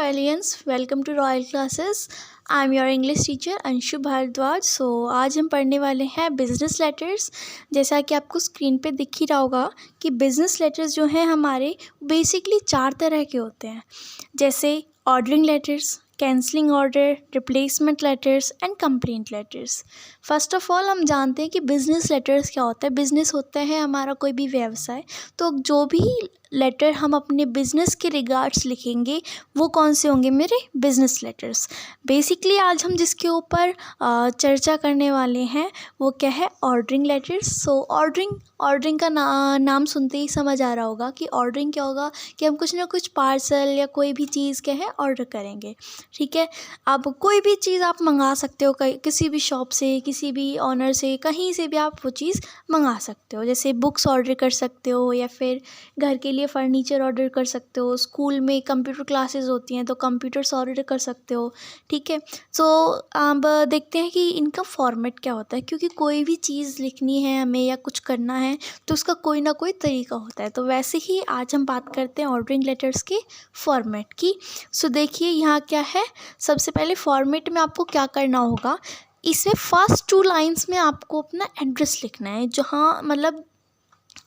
Royalians, welcome to Royal Classes. I am your English teacher Anshu Bhardwaj. आज हम पढ़ने वाले हैं बिज़नेस लेटर्स। जैसा कि आपको स्क्रीन पे दिख ही रहा होगा कि बिज़नेस लेटर्स जो हैं हमारे बेसिकली 4 तरह के होते हैं, जैसे ordering letters, cancelling order, replacement letters and complaint letters. First of all हम जानते हैं कि बिज़नेस लेटर्स क्या होता है। बिज़नेस होता है हमारा कोई भी व्यवसाय, तो जो भी लेटर हम अपने बिज़नेस के रिगार्ड्स लिखेंगे वो कौन से होंगे, मेरे बिज़नेस लेटर्स। बेसिकली आज हम जिसके ऊपर चर्चा करने वाले हैं वो क्या है, ऑर्डरिंग लेटर्स। ऑर्डरिंग का नाम सुनते ही समझ आ रहा होगा कि ऑर्डरिंग क्या होगा, कि हम कुछ ना कुछ पार्सल या कोई भी चीज़ क्या है ऑर्डर करेंगे। ठीक है, आप कोई भी चीज़ आप मंगा सकते हो, किसी भी शॉप से, किसी भी ऑनर से, कहीं से भी आप वो चीज़ मंगा सकते हो। जैसे बुक्स ऑर्डर कर सकते हो, या फिर घर के लिए फ़र्नीचर ऑर्डर कर सकते हो, स्कूल में कंप्यूटर क्लासेस होती हैं तो कंप्यूटर्स ऑर्डर कर सकते हो। ठीक है, सो अब देखते हैं कि इनका फॉर्मेट क्या होता है, क्योंकि कोई भी चीज़ लिखनी है हमें या कुछ करना है तो उसका कोई ना कोई तरीका होता है। तो वैसे ही आज हम बात करते हैं ऑर्डरिंग लेटर्स के फॉर्मेट की। सो देखिए यहाँ क्या है, सबसे पहले फॉर्मेट में आपको क्या करना होगा, इसमें फर्स्ट 2 लाइंस में आपको अपना एड्रेस लिखना है। जहाँ मतलब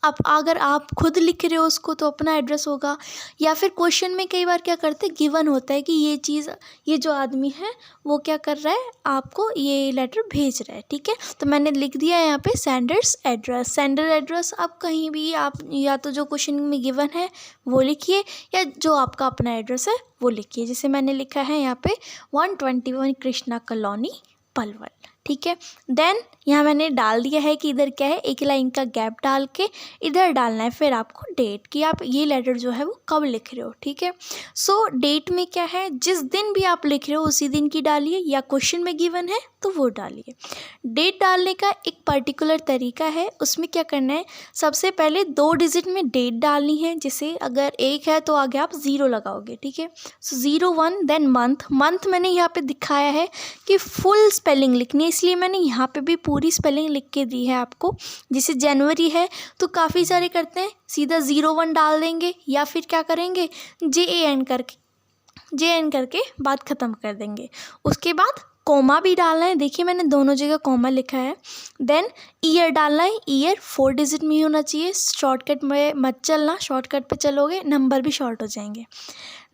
अब अगर आप खुद लिख रहे हो उसको तो अपना एड्रेस होगा, या फिर क्वेश्चन में कई बार क्या करते हैं, गिवन होता है कि ये चीज़, ये जो आदमी है वो क्या कर रहा है, आपको ये लेटर भेज रहा है। ठीक है, तो मैंने लिख दिया है यहाँ पे सेंडर्स एड्रेस। सेंडर एड्रेस आप कहीं भी, आप या तो जो क्वेश्चन में गिवन है वो लिखिए, या जो आपका अपना एड्रेस है वो लिखिए। जैसे मैंने लिखा है यहाँ पे 121 कृष्णा कॉलोनी पलवल। ठीक है, देन यहाँ मैंने डाल दिया है कि इधर क्या है, एक लाइन का गैप डाल के इधर डालना है। फिर आपको डेट, कि आप ये लेटर जो है वो कब लिख रहे हो। ठीक है, सो डेट में क्या है, जिस दिन भी आप लिख रहे हो उसी दिन की डालिए, या क्वेश्चन में गिवन है तो वो डालिए। डेट डालने का एक पर्टिकुलर तरीका है, उसमें क्या करना है, सबसे पहले 2 डिजिट में डेट डालनी है। जैसे अगर 1 है तो आगे आप 0 लगाओगे। ठीक है, सो 01, देन मंथ मैंने यहाँ पे दिखाया है कि फुल स्पेलिंग लिखनी है, इसलिए मैंने यहाँ पे भी पूरी स्पेलिंग लिख के दी है आपको। जैसे जनवरी है तो काफ़ी सारे करते हैं सीधा 01 डाल देंगे, या फिर क्या करेंगे, JAN करके बात ख़त्म कर देंगे। उसके बाद कोमा भी डालना है, देखिए मैंने दोनों जगह कोमा लिखा है। देन ईयर डालना है, ईयर 4 डिजिट में ही होना चाहिए, शॉर्टकट में मत चलना, शॉर्टकट पे चलोगे नंबर भी शॉर्ट हो जाएंगे।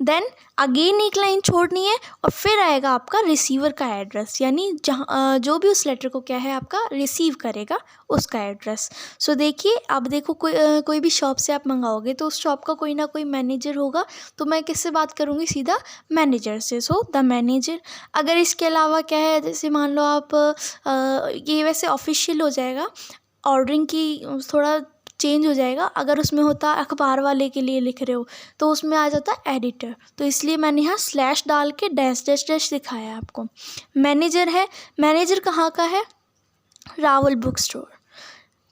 देन अगेन एक लाइन छोड़नी है, और फिर आएगा आपका रिसीवर का एड्रेस, यानी जहाँ जो भी उस लेटर को क्या है आपका रिसीव करेगा उसका एड्रेस। सो देखिए, अब देखो कोई भी शॉप से आप मंगाओगे तो उस शॉप का कोई ना कोई मैनेजर होगा, तो मैं किससे बात करूँगी, सीधा मैनेजर से। So the manager. अगर इसके अलावा क्या है, जैसे मान लो आप ये वैसे ऑफिशियल हो जाएगा, ऑर्डरिंग की थोड़ा चेंज हो जाएगा। अगर उसमें होता अखबार वाले के लिए लिख रहे हो तो उसमें आ जाता एडिटर, तो इसलिए मैंने यहाँ स्लैश डाल के डैश दिखाया है आपको। मैनेजर है, मैनेजर कहाँ का है, रावल बुक स्टोर।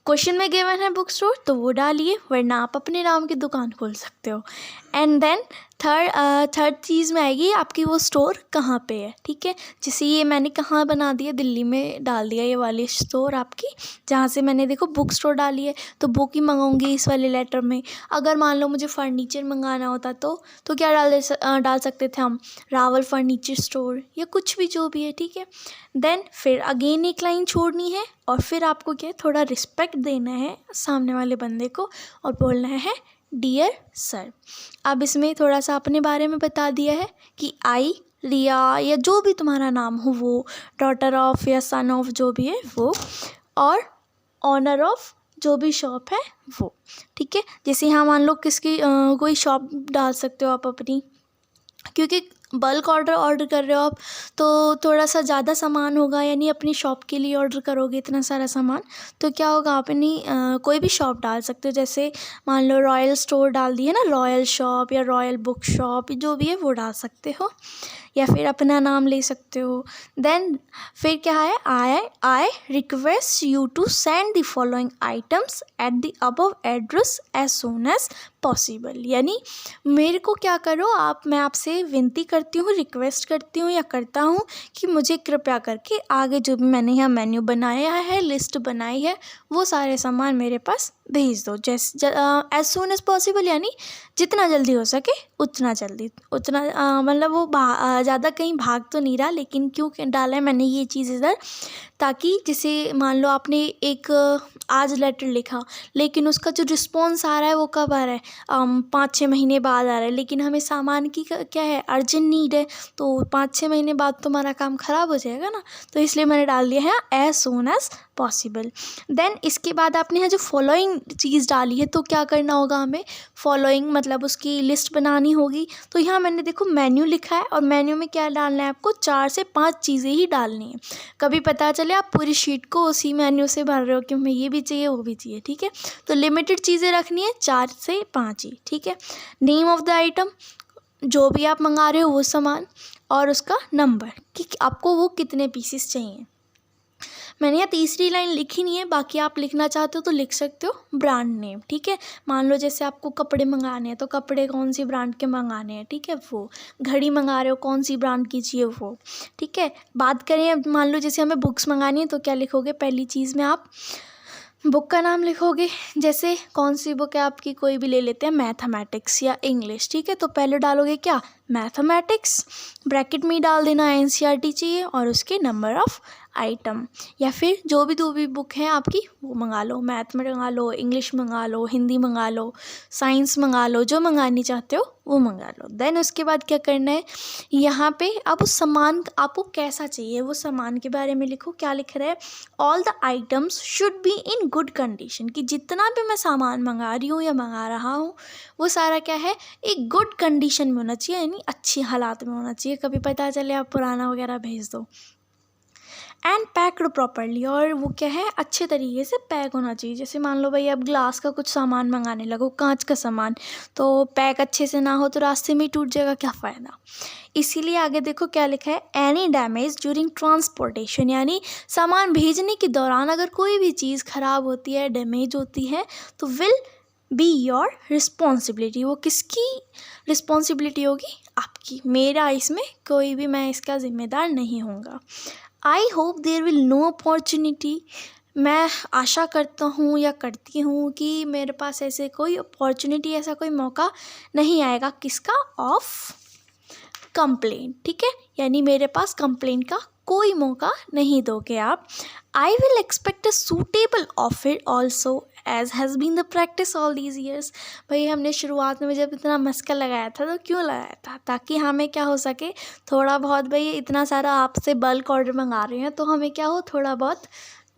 क्वेश्चन में गिवन है बुक स्टोर तो वो डालिए, वरना आप अपने नाम की दुकान खोल सकते हो। एंड देन थर्ड चीज़ में आएगी आपकी वो स्टोर कहाँ पे है। ठीक है, जैसे ये मैंने कहाँ बना दिया, दिल्ली में डाल दिया ये वाली स्टोर आपकी, जहाँ से मैंने देखो बुक स्टोर डाली है, तो बुक ही मंगाऊंगी इस वाले लेटर में। अगर मान लो मुझे फर्नीचर मंगाना होता तो क्या डाल सकते थे हम, रावल फर्नीचर स्टोर, या कुछ भी जो भी है। ठीक है, देन फिर अगेन एक लाइन छोड़नी है, और फिर आपको क्या है, थोड़ा रिस्पेक्ट देना है सामने वाले बंदे को, और बोलना है डियर सर। अब इसमें थोड़ा सा अपने बारे में बता दिया है कि आई रिया, या जो भी तुम्हारा नाम हो वो, डॉटर ऑफ या सन ऑफ जो भी है वो, और ऑनर ऑफ जो भी शॉप है वो। ठीक है, जैसे यहाँ मान लो किसकी कोई शॉप डाल सकते हो आप अपनी, क्योंकि बल्क ऑर्डर कर रहे हो आप तो थोड़ा सा ज़्यादा सामान होगा, यानी अपनी शॉप के लिए ऑर्डर करोगे इतना सारा सामान, तो क्या होगा, आप अपनी कोई भी शॉप डाल सकते हो। जैसे मान लो रॉयल स्टोर डाल दिए ना, रॉयल शॉप या रॉयल बुक शॉप, जो भी है वो डाल सकते हो, या फिर अपना नाम ले सकते हो। देन फिर क्या है, I request you to send the following items at the above address as soon as possible, यानी मेरे को क्या करो आप, मैं आपसे विनती करती हूँ, रिक्वेस्ट करती हूँ या करता हूँ कि मुझे कृपया करके आगे जो भी मैंने यहाँ मेन्यू बनाया है, लिस्ट बनाई है, वो सारे सामान मेरे पास भेज दो। एज सून एज पॉसिबल, यानी जितना जल्दी हो सके उतना जल्दी, उतना मतलब वो ज़्यादा कहीं भाग तो नहीं रहा, लेकिन क्यों डाला है मैंने ये चीज़ इधर, ताकि जैसे मान लो आपने एक आज लेटर लिखा, लेकिन उसका जो रिस्पॉन्स आ रहा है वो कब आ रहा है, 5-6 महीने बाद आ रहा है, लेकिन हमें सामान की क्या है, अर्जेंट नीड है, तो 5-6 महीने बाद तो हमारा काम ख़राब हो जाएगा ना, तो इसलिए मैंने डाल दिया है as soon as possible. Then इसके बाद आपने यहाँ जो फॉलोइंग चीज़ डाली है, तो क्या करना होगा हमें, फॉलोइंग मतलब उसकी लिस्ट बनानी होगी। तो यहाँ मैंने देखो मेन्यू लिखा है, और मेन्यू में क्या डालना है आपको, 4 से 5 चीज़ें ही डालनी है। कभी पता चले आप पूरी शीट को उसी मेन्यू से भर रहे हो कि हमें ये भी चाहिए वो भी चाहिए, ठीक है। तो लिमिटेड चीज़ें रखनी है, 4 से 5 ही, ठीक है। नेम ऑफ़ द आइटम, जो भी आप मंगा रहे हो वो सामान, और उसका नंबर कि आपको वो कितने पीसेस चाहिए। मैंने यहाँ तीसरी लाइन लिखी नहीं है, बाकी आप लिखना चाहते हो तो लिख सकते हो, ब्रांड नेम, ठीक है। मान लो जैसे आपको कपड़े मंगाने हैं, तो कपड़े कौन सी ब्रांड के मंगाने हैं, ठीक है, वो। घड़ी मंगा रहे हो, कौन सी ब्रांड की चाहिए वो, ठीक है। बात करें अब, मान लो जैसे हमें बुक्स मंगानी है, तो क्या लिखोगे, पहली चीज़ में आप बुक का नाम लिखोगे। जैसे कौन सी बुक है आपकी, कोई भी ले लेते हैं, मैथमेटिक्स या इंग्लिश, ठीक है। तो पहले डालोगे क्या, मैथमेटिक्स, ब्रैकेट में ही डाल देना एनसीईआरटी चाहिए, और उसके नंबर ऑफ़ आइटम, या फिर जो भी बुक है आपकी वो मंगा लो, मैथ में मंगा लो, इंग्लिश मंगा लो, हिंदी मंगा लो, साइंस मंगा लो, जो मंगानी चाहते हो वो मंगा लो। देन उसके बाद क्या करना है, यहाँ पे आप उस सामान आपको कैसा चाहिए वो सामान के बारे में लिखो। क्या लिख रहे हैं, all the items should be in good condition, कि जितना भी मैं सामान मंगा रही हूँ या मंगा रहा हूँ वो सारा क्या है, एक गुड कंडीशन में होना चाहिए, यानी अच्छी हालात में होना चाहिए। कभी पता चले आप पुराना वगैरह भेज दो। एंड पैक्ड प्रॉपरली, और वो क्या है, अच्छे तरीके से पैक होना चाहिए। जैसे मान लो भाई अब ग्लास का कुछ सामान मंगाने लगो, कांच का सामान, तो पैक अच्छे से ना हो तो रास्ते में ही टूट जाएगा, क्या फ़ायदा। इसीलिए आगे देखो क्या लिखा है, एनी डैमेज ड्यूरिंग ट्रांसपोर्टेशन, यानी सामान भेजने के दौरान अगर कोई भी चीज़ ख़राब होती है, डैमेज होती है, तो विल बी योर रिस्पॉन्सिबिलिटी, वो किसकी रिस्पॉन्सिबिलिटी होगी, आपकी। मेरा इसमें कोई भी, मैं इसका ज़िम्मेदार नहीं होऊंगा। I hope there will no opportunity, मैं आशा करता हूँ या करती हूँ कि मेरे पास ऐसे कोई अपॉर्चुनिटी, ऐसा कोई मौका नहीं आएगा, किसका, ऑफ कंप्लेंट, ठीक है, यानी मेरे पास कंप्लेंट का कोई मौका नहीं दोगे आप। I will expect a suitable offer also as has been the practice all these years. भाई हमने शुरुआत में जब इतना मस्का लगाया था तो क्यों लगाया था, ताकि हमें क्या हो सके, थोड़ा बहुत, भाई इतना सारा आपसे बल्क ऑर्डर मंगा रहे हैं तो हमें क्या हो, थोड़ा बहुत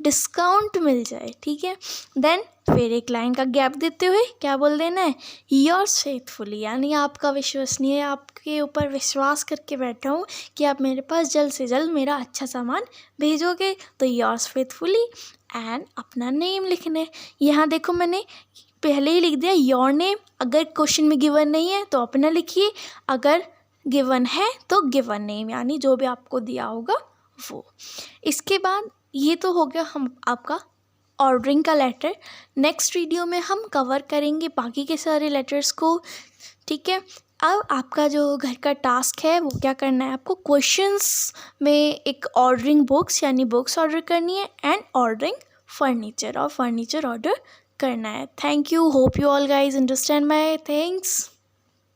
डिस्काउंट मिल जाए, ठीक है। देन फिर एक लाइन का गैप देते हुए क्या बोल देना है, योर्स फेथफुली, यानी आपका विश्वसनीय, आपके ऊपर विश्वास करके बैठा हूँ कि आप मेरे पास जल्द से जल्द मेरा अच्छा सामान भेजोगे, तो योर्स फेथफुली, एंड अपना नेम लिखना है। यहाँ देखो मैंने पहले ही लिख दिया योर नेम, अगर क्वेश्चन में गिवन नहीं है तो अपना लिखिए, अगर गिवन है तो गिवन नेम, यानी जो भी आपको दिया होगा वो। इसके बाद ये तो हो गया हम आपका ऑर्डरिंग का लेटर। नेक्स्ट वीडियो में हम कवर करेंगे बाकी के सारे लेटर्स को, ठीक है। अब आपका जो घर का टास्क है वो क्या करना है, आपको क्वेश्चंस में एक ऑर्डरिंग बुक्स, यानी बुक्स ऑर्डर करनी है, एंड ऑर्डरिंग फर्नीचर, और फर्नीचर ऑर्डर करना है। Thank you, hope you all guys understand my things.